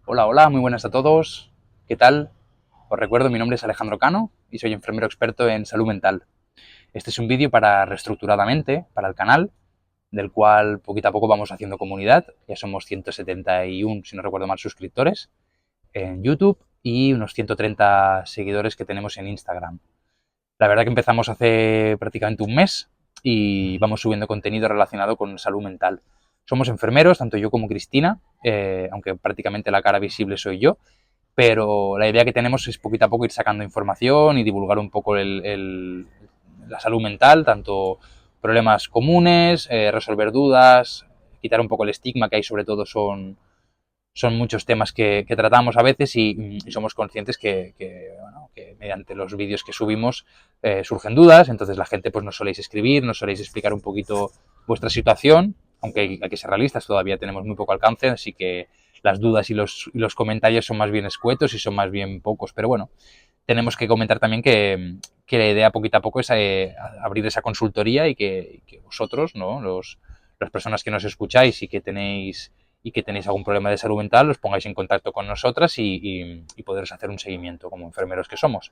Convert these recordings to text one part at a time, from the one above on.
Hola, hola, muy buenas a todos. ¿Qué tal? Os recuerdo, mi nombre es Alejandro Cano y soy enfermero experto en salud mental. Este es un vídeo para Reestructuradamente, para el canal, del cual poquito a poco vamos haciendo comunidad. Ya somos 171, si no recuerdo mal, suscriptores en YouTube y unos 130 seguidores que tenemos en Instagram. La verdad que empezamos hace prácticamente un mes y vamos subiendo contenido relacionado con salud mental. Somos enfermeros, tanto yo como Cristina, aunque prácticamente la cara visible soy yo, pero la idea que tenemos es poquito a poco ir sacando información y divulgar un poco la salud mental, tanto problemas comunes, resolver dudas, quitar un poco el estigma que hay, sobre todo son muchos temas que tratamos a veces y somos conscientes bueno, que mediante los vídeos que subimos surgen dudas, entonces la gente pues nos soléis escribir, nos soléis explicar un poquito vuestra situación, aunque hay que ser realistas, todavía tenemos muy poco alcance, así que las dudas y los comentarios son más bien escuetos y son más bien pocos, pero bueno, tenemos que comentar también que la idea poquito a poco es abrir esa consultoría y que vosotros, ¿no? Las personas que nos escucháis y que tenéis algún problema de salud mental, os pongáis en contacto con nosotras y poderos hacer un seguimiento como enfermeros que somos.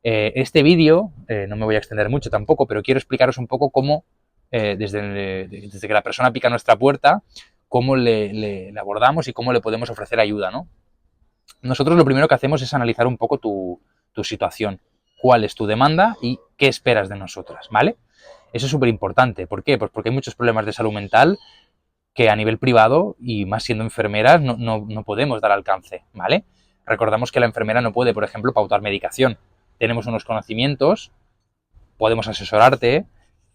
Este vídeo, no me voy a extender mucho tampoco, pero quiero explicaros un poco cómo, desde que la persona pica nuestra puerta, cómo le abordamos y cómo le podemos ofrecer ayuda, ¿no? Nosotros lo primero que hacemos es analizar un poco tu situación, cuál es tu demanda y qué esperas de nosotras, ¿vale? Eso es súper importante. ¿Por qué? Pues porque hay muchos problemas de salud mental que a nivel privado, y más siendo enfermeras, no podemos dar alcance, ¿vale? Recordamos que la enfermera no puede, por ejemplo, pautar medicación. Tenemos unos conocimientos, podemos asesorarte,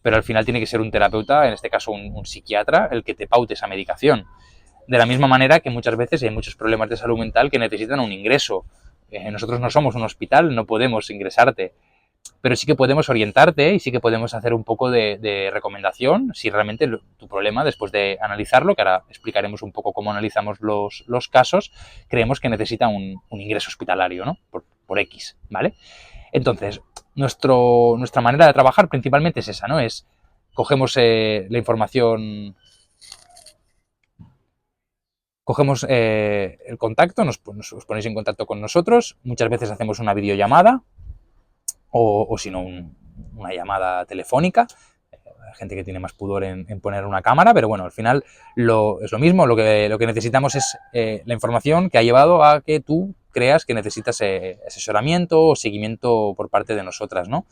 pero al final tiene que ser un terapeuta, en este caso un psiquiatra, el que te paute esa medicación. De la misma manera que muchas veces hay muchos problemas de salud mental que necesitan un ingreso. Nosotros no somos un hospital, no podemos ingresarte, pero sí que podemos orientarte y sí que podemos hacer un poco de recomendación si realmente tu problema, después de analizarlo, que ahora explicaremos un poco cómo analizamos los casos, creemos que necesita un ingreso hospitalario, ¿no? Por X, ¿vale? Entonces, nuestra manera de trabajar principalmente es esa, ¿no? Es cogemos la información, cogemos el contacto, os ponéis en contacto con nosotros, muchas veces hacemos una videollamada o si no, una llamada telefónica. Hay gente que tiene más pudor en poner una cámara, pero bueno, al final es lo mismo. Lo que necesitamos es la información que ha llevado a que tú creas que necesitas asesoramiento o seguimiento por parte de nosotras, ¿no?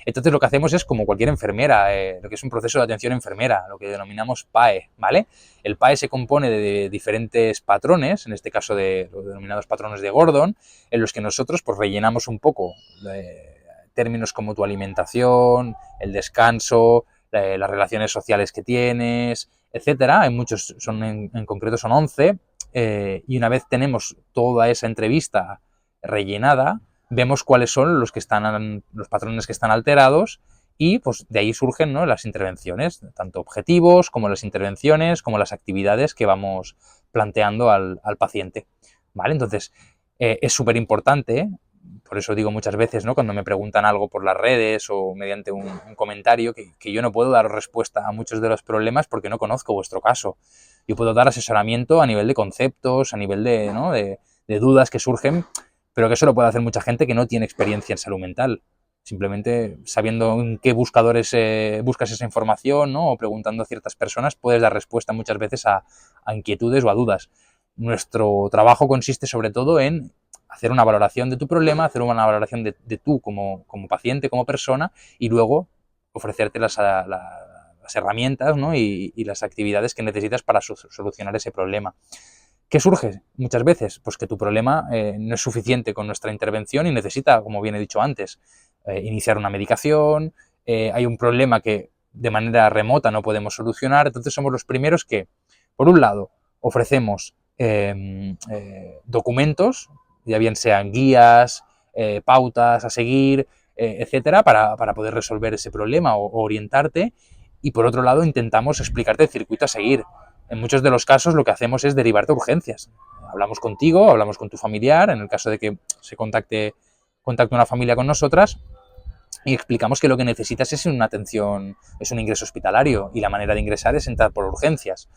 Entonces lo que hacemos es como cualquier enfermera, lo que es un proceso de atención enfermera, lo que denominamos PAE, ¿vale? El PAE se compone de diferentes patrones, en este caso de los denominados patrones de Gordon, en los que nosotros pues rellenamos un poco términos como tu alimentación, el descanso, las relaciones sociales que tienes, etcétera. Hay muchos, en concreto son 11, y una vez tenemos toda esa entrevista rellenada, vemos cuáles son los patrones que están alterados y pues de ahí surgen, ¿no?, las intervenciones, tanto objetivos como las intervenciones, como las actividades que vamos planteando al paciente, ¿vale? Entonces, es súper importante, por eso digo muchas veces, ¿no?, cuando me preguntan algo por las redes o mediante un comentario, que yo no puedo dar respuesta a muchos de los problemas porque no conozco vuestro caso. Yo puedo dar asesoramiento a nivel de conceptos, a nivel de, ¿no?, de dudas que surgen, pero que eso lo puede hacer mucha gente que no tiene experiencia en salud mental. Simplemente sabiendo en qué buscadores buscas esa información, ¿no?, o preguntando a ciertas personas, puedes dar respuesta muchas veces a inquietudes o a dudas. Nuestro trabajo consiste sobre todo en hacer una valoración de tu problema, hacer una valoración de tú como paciente, como persona, y luego ofrecerte las herramientas, ¿no?, y las actividades que necesitas para solucionar ese problema. ¿Qué surge muchas veces? Pues que tu problema no es suficiente con nuestra intervención y necesita, como bien he dicho antes, iniciar una medicación, hay un problema que de manera remota no podemos solucionar, entonces somos los primeros que, por un lado, ofrecemos documentos, ya bien sean guías, pautas a seguir, etcétera, para poder resolver ese problema o orientarte, y por otro lado intentamos explicarte el circuito a seguir. En muchos de los casos lo que hacemos es derivarte a urgencias. Hablamos contigo, hablamos con tu familiar, en el caso de que se contacte una familia con nosotras, y explicamos que lo que necesitas es una atención, es un ingreso hospitalario, y la manera de ingresar es entrar por urgencias.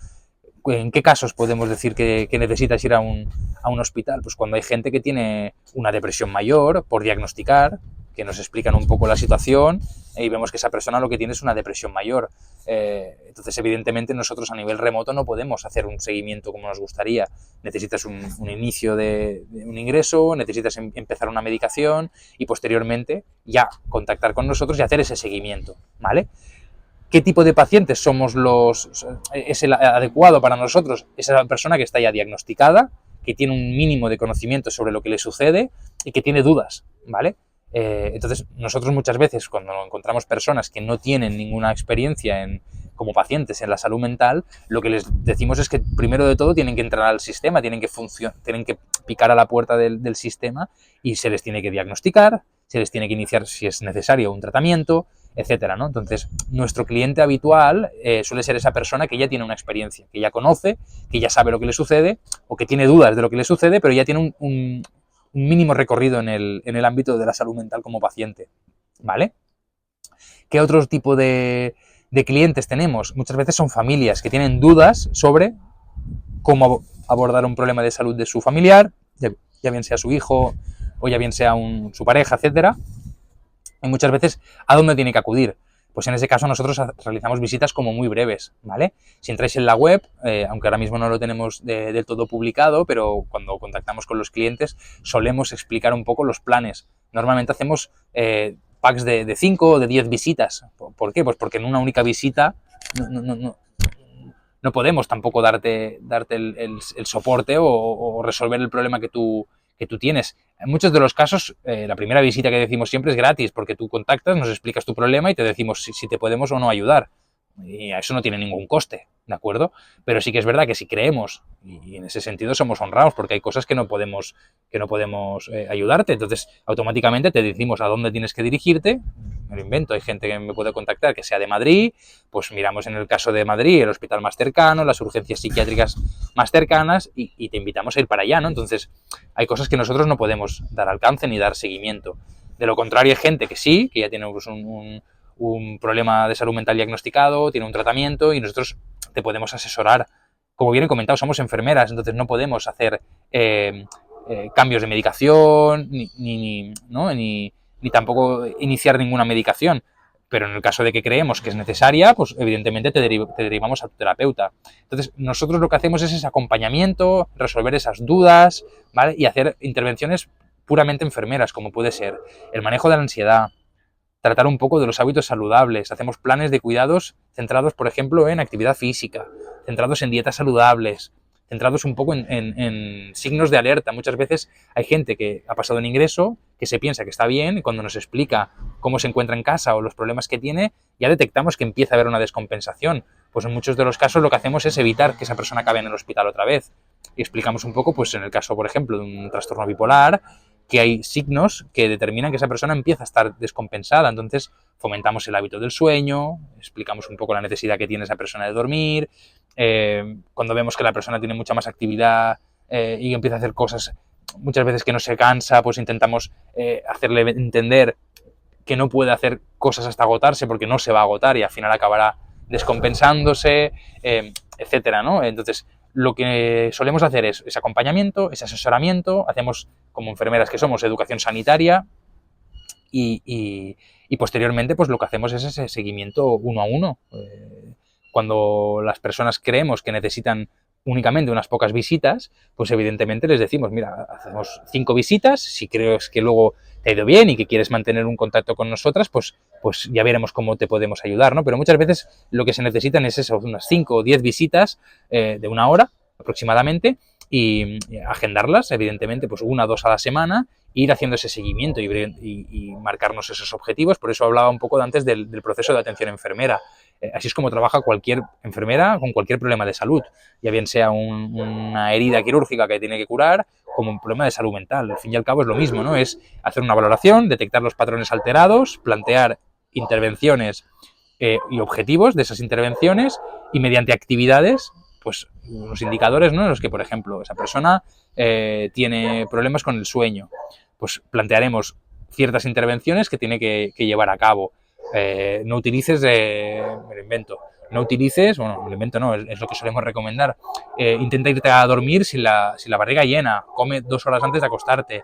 ¿En qué casos podemos decir que necesitas ir a un hospital? Pues cuando hay gente que tiene una depresión mayor por diagnosticar, que nos explican un poco la situación y vemos que esa persona lo que tiene es una depresión mayor. Entonces, evidentemente, nosotros a nivel remoto no podemos hacer un seguimiento como nos gustaría. Necesitas un inicio de un ingreso, necesitas empezar una medicación y posteriormente ya contactar con nosotros y hacer ese seguimiento, ¿vale? ¿Qué tipo de pacientes es el adecuado para nosotros? Esa persona que está ya diagnosticada, que tiene un mínimo de conocimiento sobre lo que le sucede y que tiene dudas, ¿vale? Entonces, nosotros muchas veces cuando encontramos personas que no tienen ninguna experiencia como pacientes en la salud mental, lo que les decimos es que primero de todo tienen que entrar al sistema, tienen que picar a la puerta del sistema y se les tiene que diagnosticar, se les tiene que iniciar, si es necesario, un tratamiento, etcétera, ¿no? Entonces, nuestro cliente habitual suele ser esa persona que ya tiene una experiencia, que ya conoce, que ya sabe lo que le sucede o que tiene dudas de lo que le sucede, pero ya tiene un mínimo recorrido en el ámbito de la salud mental como paciente, ¿vale? ¿Qué otro tipo de clientes tenemos? Muchas veces son familias que tienen dudas sobre cómo abordar un problema de salud de su familiar, ya bien sea su hijo o ya bien sea su pareja, etcétera. Y muchas veces, ¿a dónde tiene que acudir? Pues en ese caso nosotros realizamos visitas como muy breves, ¿vale? Si entráis en la web, aunque ahora mismo no lo tenemos del todo publicado, pero cuando contactamos con los clientes solemos explicar un poco los planes. Normalmente hacemos packs de 5 o de 10 visitas. ¿Por qué? Pues porque en una única visita no podemos tampoco darte el soporte o resolver el problema que tú tienes. En muchos de los casos, la primera visita que decimos siempre es gratis, porque tú contactas, nos explicas tu problema y te decimos si te podemos o no ayudar. Y a eso no tiene ningún coste, ¿de acuerdo? Pero sí que es verdad que si creemos, y en ese sentido somos honrados, porque hay cosas que no podemos ayudarte, entonces automáticamente te decimos a dónde tienes que dirigirte. Me lo invento, hay gente que me puede contactar que sea de Madrid, pues miramos en el caso de Madrid el hospital más cercano, las urgencias psiquiátricas más cercanas y te invitamos a ir para allá, ¿no? Entonces hay cosas que nosotros no podemos dar alcance ni dar seguimiento. De lo contrario hay gente que sí, que ya tiene pues, un problema de salud mental diagnosticado, tiene un tratamiento y nosotros te podemos asesorar. Como bien he comentado, somos enfermeras, entonces no podemos hacer cambios de medicación ni tampoco iniciar ninguna medicación. Pero en el caso de que creemos que es necesaria, pues evidentemente te derivamos a tu terapeuta. Entonces, nosotros lo que hacemos es ese acompañamiento, resolver esas dudas, ¿vale? Y hacer intervenciones puramente enfermeras, como puede ser el manejo de la ansiedad, tratar un poco de los hábitos saludables, hacemos planes de cuidados centrados, por ejemplo, en actividad física, centrados en dietas saludables, centrados un poco en signos de alerta. Muchas veces hay gente que ha pasado un ingreso, que se piensa que está bien, y cuando nos explica cómo se encuentra en casa o los problemas que tiene, ya detectamos que empieza a haber una descompensación. Pues en muchos de los casos lo que hacemos es evitar que esa persona acabe en el hospital otra vez. Y explicamos un poco, pues en el caso, por ejemplo, de un trastorno bipolar, que hay signos que determinan que esa persona empieza a estar descompensada. Entonces fomentamos el hábito del sueño, explicamos un poco la necesidad que tiene esa persona de dormir. Cuando vemos que la persona tiene mucha más actividad y empieza a hacer cosas muchas veces que no se cansa, pues intentamos hacerle entender que no puede hacer cosas hasta agotarse porque no se va a agotar y al final acabará descompensándose, etcétera, ¿no? Entonces, lo que solemos hacer es acompañamiento, es asesoramiento, hacemos, como enfermeras que somos, educación sanitaria y posteriormente pues lo que hacemos es ese seguimiento uno a uno. Cuando las personas creemos que necesitan únicamente unas pocas visitas, pues evidentemente les decimos, mira, hacemos 5 visitas, si crees que luego te ha ido bien y que quieres mantener un contacto con nosotras, pues ya veremos cómo te podemos ayudar, ¿no? Pero muchas veces lo que se necesitan es eso, unas 5 o 10 visitas de 1 hora aproximadamente y agendarlas, evidentemente, pues 1 o 2 a la semana, ir haciendo ese seguimiento y marcarnos esos objetivos. Por eso hablaba un poco antes del proceso de atención enfermera. Así es como trabaja cualquier enfermera con cualquier problema de salud, ya bien sea una herida quirúrgica que tiene que curar, como un problema de salud mental. Al fin y al cabo es lo mismo, ¿no? Es hacer una valoración, detectar los patrones alterados, plantear intervenciones y objetivos de esas intervenciones y mediante actividades, pues unos indicadores, ¿no? En los que, por ejemplo, esa persona tiene problemas con el sueño, pues plantearemos ciertas intervenciones que tiene que llevar a cabo. No utilices, me lo invento, no utilices, bueno, lo invento no, es lo que solemos recomendar, intenta irte a dormir sin la barriga llena, come 2 horas antes de acostarte,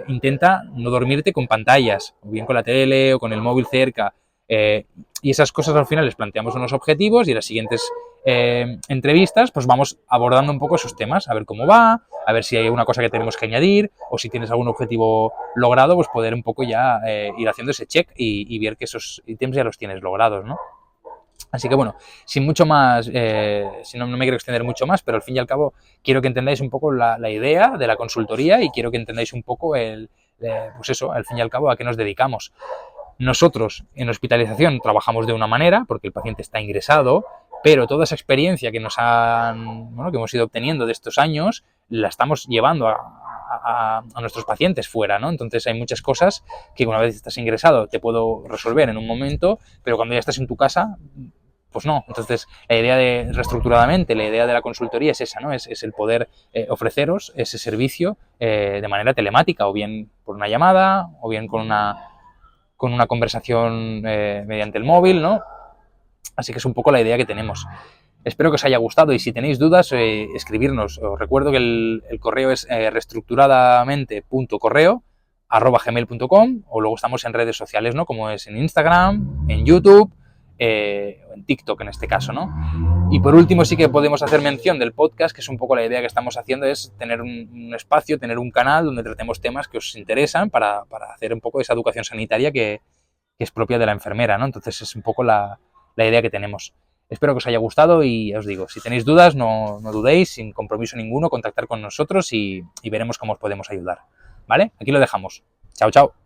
intenta no dormirte con pantallas, o bien con la tele o con el móvil cerca, y esas cosas al final les planteamos unos objetivos y en las siguientes entrevistas pues vamos abordando un poco esos temas, a ver cómo va, a ver si hay alguna cosa que tenemos que añadir o si tienes algún objetivo logrado, pues poder un poco ya ir haciendo ese check y ver que esos ítems ya los tienes logrados, ¿no? Así que bueno, sin mucho más, si no, no me quiero extender mucho más, pero al fin y al cabo quiero que entendáis un poco la idea de la consultoría y quiero que entendáis un poco pues eso, al fin y al cabo a qué nos dedicamos. Nosotros en hospitalización trabajamos de una manera porque el paciente está ingresado, pero toda esa experiencia que que hemos ido obteniendo de estos años la estamos llevando a nuestros pacientes fuera, ¿no? Entonces hay muchas cosas que una vez estás ingresado te puedo resolver en un momento, pero cuando ya estás en tu casa, pues no. Entonces la idea de reestructuradamente, la idea de la consultoría es esa, ¿no? Es el poder ofreceros ese servicio de manera telemática, o bien por una llamada, o bien con una conversación mediante el móvil, ¿no? Así que es un poco la idea que tenemos. Espero que os haya gustado y si tenéis dudas, escribirnos. Os recuerdo que el correo es reestructuradamente.correo@gmail.com, o luego estamos en redes sociales, ¿no? Como es en Instagram, en YouTube, en TikTok en este caso, ¿no? Y por último sí que podemos hacer mención del podcast, que es un poco la idea que estamos haciendo, es tener un espacio, tener un canal donde tratemos temas que os interesan para hacer un poco esa educación sanitaria que es propia de la enfermera, ¿no? Entonces es un poco la idea que tenemos. Espero que os haya gustado y os digo, si tenéis dudas no dudéis, sin compromiso ninguno, contactar con nosotros y veremos cómo os podemos ayudar, ¿vale? Aquí lo dejamos. Chao, chao.